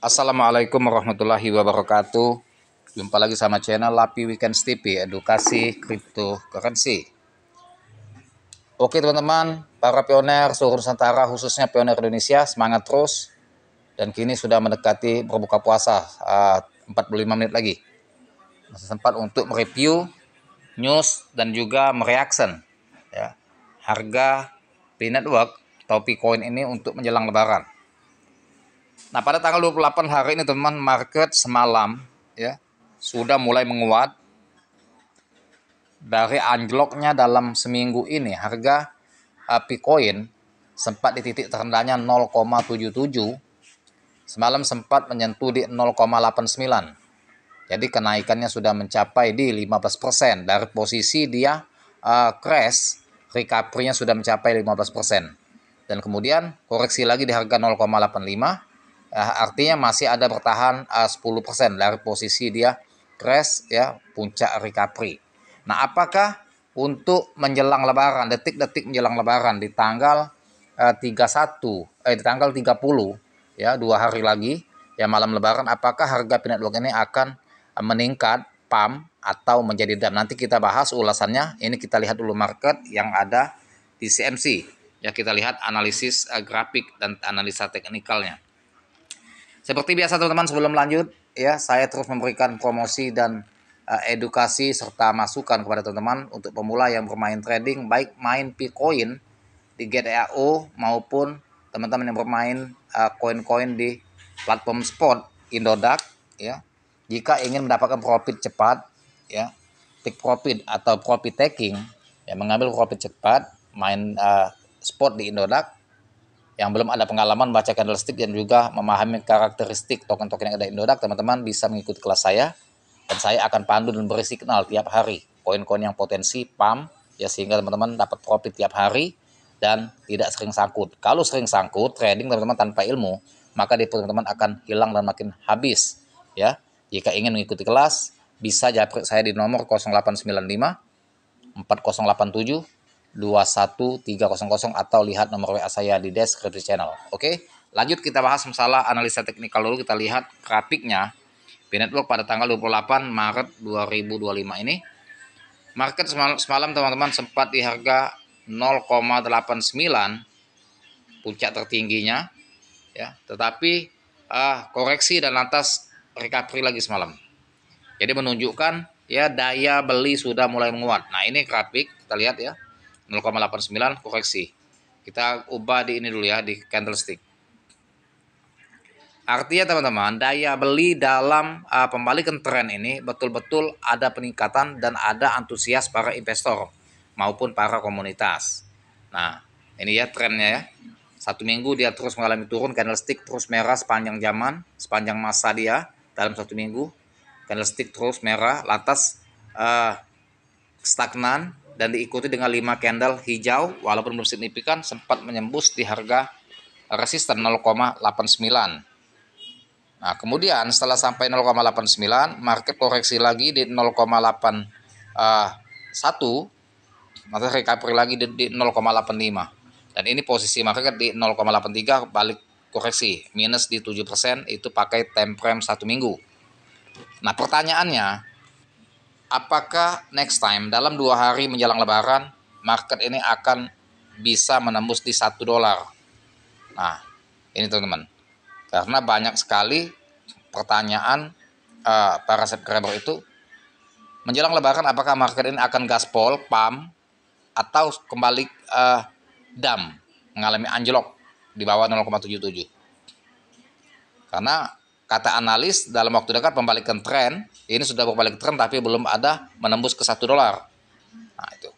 Assalamualaikum warahmatullahi wabarakatuh. Jumpa lagi sama channel Lapi Weekend TV, edukasi cryptocurrency. Oke teman-teman, para pioner seluruh Nusantara, khususnya pioner Indonesia, semangat terus. Dan kini sudah mendekati berbuka puasa, 45 menit lagi. Masih sempat untuk mereview news dan juga mereaction ya, harga P-Network atau P-Coin ini untuk menjelang lebaran. Nah, pada tanggal 28 hari ini teman-teman, market semalam ya sudah mulai menguat dari anjloknya dalam seminggu ini. Harga Bitcoin sempat di titik terendahnya 0,77, semalam sempat menyentuh di 0,89. Jadi kenaikannya sudah mencapai di 15%. Dari posisi dia crash, recovery-nya sudah mencapai 15%. Dan kemudian koreksi lagi di harga 0,85. Artinya masih ada bertahan 10% dari posisi dia crash ya, puncak recovery. Nah, apakah untuk menjelang lebaran, detik-detik menjelang lebaran di tanggal 31 di tanggal 30 ya, 2 hari lagi ya malam lebaran, apakah harga P-Network ini akan meningkat pump atau menjadi dam? Nanti kita bahas ulasannya. Ini kita lihat dulu market yang ada di CMC. Ya, kita lihat analisis grafik dan analisa teknikalnya. Seperti biasa teman-teman, sebelum lanjut ya, saya terus memberikan promosi dan edukasi serta masukan kepada teman-teman untuk pemula yang bermain trading, baik main Bitcoin di Get.io maupun teman-teman yang bermain koin-koin di platform spot Indodax ya. Jika ingin mendapatkan profit cepat ya, take profit atau profit taking ya, mengambil profit cepat main spot di Indodax, yang belum ada pengalaman baca candlestick dan juga memahami karakteristik token-token yang ada di Indodax, teman-teman bisa mengikuti kelas saya dan saya akan pandu dan beri signal tiap hari koin-koin yang potensi pump ya, sehingga teman-teman dapat profit tiap hari dan tidak sering sangkut. Kalau sering sangkut trading teman-teman tanpa ilmu, maka depo teman-teman akan hilang dan makin habis ya. Jika ingin mengikuti kelas, bisa japri saya di nomor 0895 4087 21300 atau lihat nomor WA saya di deskripsi channel. Oke, lanjut kita bahas masalah analisa teknikal dulu. Kita lihat grafiknya P-Network pada tanggal 28 Maret 2025 ini. Market semalam teman-teman sempat di harga 0,89 puncak tertingginya ya, tetapi koreksi dan lantas recovery lagi semalam. Jadi menunjukkan ya daya beli sudah mulai menguat. Nah, ini grafik kita lihat ya, 0,89 koreksi. Kita ubah di ini dulu ya, di candlestick. Artinya teman-teman, daya beli dalam pembalikan tren ini betul-betul ada peningkatan dan ada antusias para investor maupun para komunitas. Nah, ini ya trennya ya. 1 minggu dia terus mengalami turun, candlestick terus merah sepanjang sepanjang masa dia dalam 1 minggu. Candlestick terus merah, lantas stagnan dan diikuti dengan 5 candle hijau walaupun belum signifikan, sempat menembus di harga resisten 0,89. Nah, kemudian setelah sampai 0,89, market koreksi lagi di 0,81, maka recovery lagi di 0,85. Dan ini posisi market di 0,83, balik koreksi minus di 7%, itu pakai time frame 1 minggu. Nah, pertanyaannya, apakah next time dalam 2 hari menjelang lebaran market ini akan bisa menembus di $1? Nah, ini teman-teman, karena banyak sekali pertanyaan para subscriber itu menjelang lebaran, apakah market ini akan gaspol, pump, atau kembali dam, mengalami anjlok di bawah 0,77. Karena kata analis dalam waktu dekat pembalikan tren, ini sudah berbalik tren tapi belum ada menembus ke $1. Nah, itu.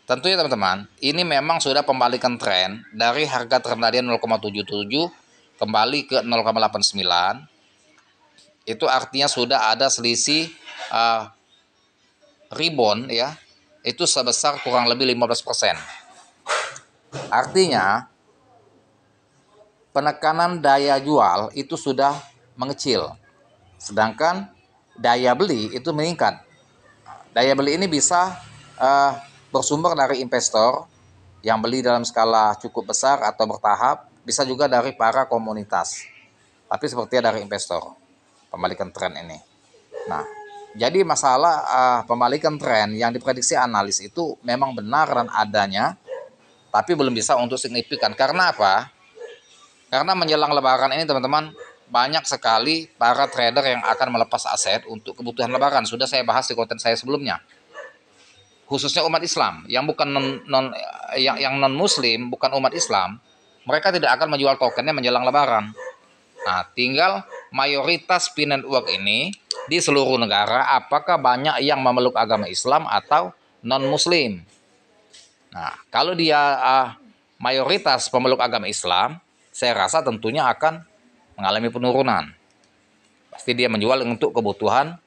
Tentunya teman-teman, ini memang sudah pembalikan tren dari harga terendah dia 0,77 kembali ke 0,89. Itu artinya sudah ada selisih rebound ya, itu sebesar kurang lebih 15%. Artinya penekanan daya jual itu sudah mengecil, sedangkan daya beli itu meningkat. Daya beli ini bisa bersumber dari investor yang beli dalam skala cukup besar atau bertahap, bisa juga dari para komunitas. tapi sepertinya dari investor pembalikan tren ini. Nah, jadi masalah pembalikan tren yang diprediksi analis itu memang benar dan adanya, tapi belum bisa untuk signifikan. Karena apa? Karena menjelang lebaran ini teman-teman, banyak sekali para trader yang akan melepas aset untuk kebutuhan lebaran. Sudah saya bahas di konten saya sebelumnya. Khususnya umat Islam yang bukan yang non muslim, bukan umat Islam, mereka tidak akan menjual tokennya menjelang lebaran. Nah, tinggal mayoritas P-Network ini di seluruh negara apakah banyak yang memeluk agama Islam atau non muslim. Nah, kalau dia mayoritas pemeluk agama Islam, saya rasa tentunya akan mengalami penurunan. Pasti dia menjual untuk kebutuhan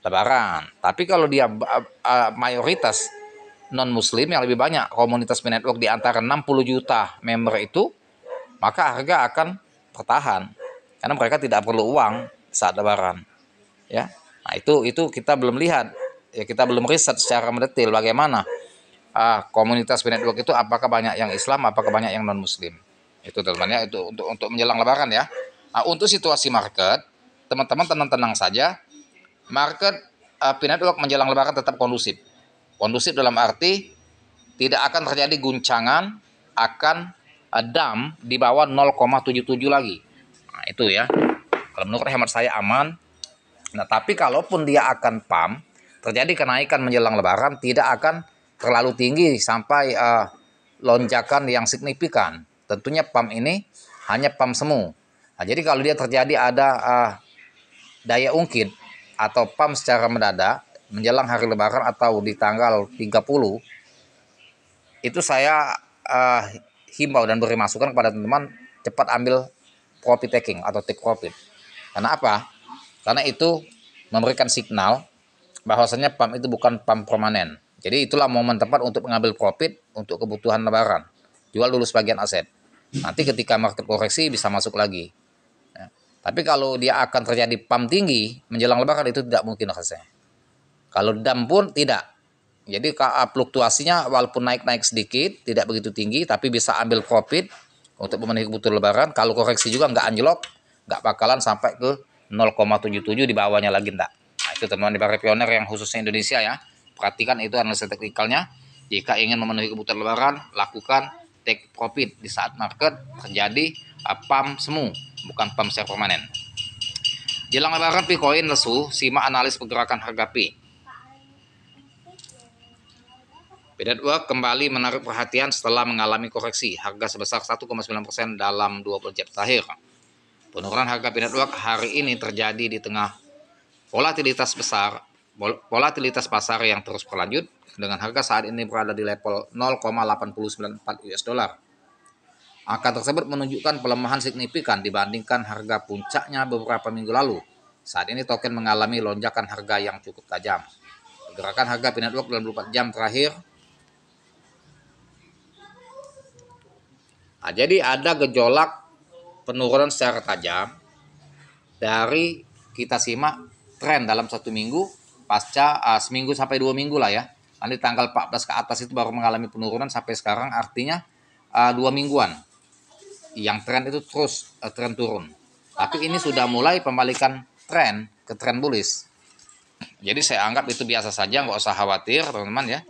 lebaran. Tapi kalau dia mayoritas non muslim yang lebih banyak, komunitas P-Network di antara 60 juta member itu, maka harga akan bertahan karena mereka tidak perlu uang saat lebaran. Ya. Nah, itu kita belum lihat. Ya, kita belum riset secara mendetail bagaimana komunitas P-Network itu, apakah banyak yang Islam, apakah banyak yang non muslim. Itu teman-teman ya, itu untuk menjelang lebaran ya. Nah, untuk situasi market, teman-teman tenang-tenang saja. Market P-Network menjelang lebaran tetap kondusif. Kondusif dalam arti tidak akan terjadi guncangan, akan dump di bawah 0,77 lagi. Nah, itu ya. Kalau menurut hemat saya aman. Nah, tapi kalaupun dia akan pump, terjadi kenaikan menjelang lebaran, tidak akan terlalu tinggi sampai lonjakan yang signifikan. Tentunya pump ini hanya pump semu. Nah, jadi kalau dia terjadi ada daya ungkit atau pump secara mendadak menjelang hari lebaran atau di tanggal 30, itu saya himbau dan beri masukan kepada teman-teman cepat ambil profit taking atau take profit. Karena apa? Karena itu memberikan signal bahwasanya pump itu bukan pump permanen. Jadi itulah momen tepat untuk mengambil profit untuk kebutuhan lebaran. Jual dulu sebagian aset. Nanti ketika market koreksi bisa masuk lagi. Ya. Tapi kalau dia akan terjadi pump tinggi menjelang lebaran itu tidak mungkin rasanya. Kalau dump pun tidak. Jadi fluktuasinya walaupun naik-naik sedikit, tidak begitu tinggi, tapi bisa ambil profit untuk memenuhi kebutuhan lebaran. Kalau koreksi juga nggak anjlok, nggak bakalan sampai ke 0,77 di bawahnya lagi enggak. Nah, itu teman-teman di Barre Pioner yang khususnya Indonesia ya. Perhatikan itu analisa teknikalnya. Jika ingin memenuhi kebutuhan lebaran, lakukan take profit di saat market terjadi pump semu, bukan pump secara permanen. Jelang lebaran Bitcoin lesu, simak analis pergerakan harga Pi. P-Network kembali menarik perhatian setelah mengalami koreksi harga sebesar 1,9% dalam 24 jam terakhir. Penurunan harga P-Network hari ini terjadi di tengah volatilitas pasar yang terus berlanjut dengan harga saat ini berada di level 0,894 US dollar. Angka tersebut menunjukkan pelemahan signifikan dibandingkan harga puncaknya beberapa minggu lalu. Saat ini token mengalami lonjakan harga yang cukup tajam. Pergerakan harga P-Network dalam 24 jam terakhir. Nah, jadi ada gejolak penurunan secara tajam dari kita simak tren dalam satu minggu pasca seminggu sampai 2 minggu lah ya. Nanti tanggal 14 ke atas itu baru mengalami penurunan sampai sekarang, artinya 2 mingguan yang tren itu terus tren turun. Tapi ini sudah mulai pembalikan tren ke tren bullish. Jadi saya anggap itu biasa saja, nggak usah khawatir teman-teman ya.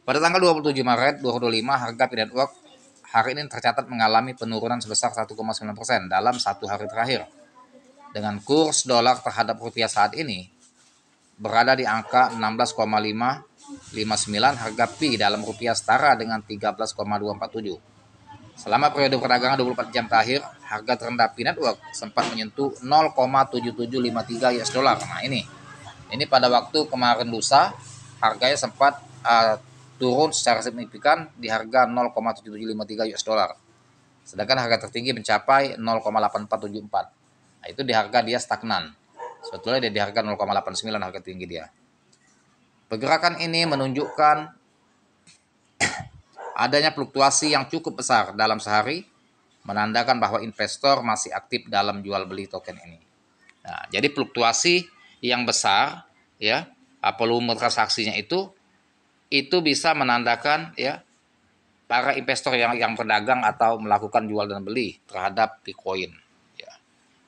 Pada tanggal 27 Maret 2025 harga P-Network hari ini tercatat mengalami penurunan sebesar 1,9% dalam satu hari terakhir. Dengan kurs dolar terhadap rupiah saat ini berada di angka 16,559, harga Pi dalam rupiah setara dengan 13,247. Selama periode perdagangan 24 jam terakhir, harga terendah P-Network sempat menyentuh 0,7753 US dollar. Nah, ini pada waktu kemarin lusa harganya sempat turun secara signifikan di harga 0,7753 US dollar. Sedangkan harga tertinggi mencapai 0,8474. Nah, itu di harga dia stagnan. Sebetulnya dia di harga 0,89 harga tinggi dia. Pergerakan ini menunjukkan adanya fluktuasi yang cukup besar dalam sehari, menandakan bahwa investor masih aktif dalam jual beli token ini. Nah, jadi fluktuasi yang besar ya, volume transaksinya itu bisa menandakan ya para investor yang berdagang atau melakukan jual dan beli terhadap Bitcoin. Ya.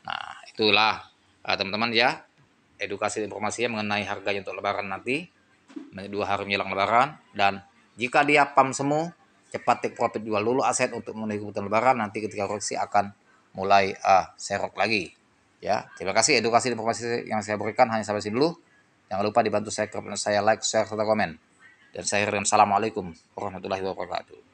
Nah, itulah teman-teman ya, edukasi informasinya mengenai harganya untuk lebaran nanti, 2 hari menjelang lebaran. Dan jika dia pump semu, cepat take profit, jual dulu aset untuk memenuhi kebutuhan lebaran, nanti ketika koreksi akan mulai serok lagi. Ya, terima kasih edukasi dan informasi yang saya berikan hanya sampai sini dulu. Jangan lupa dibantu saya like, share, serta komen. Dan saya akhiri dengan assalamualaikum warahmatullahi wabarakatuh.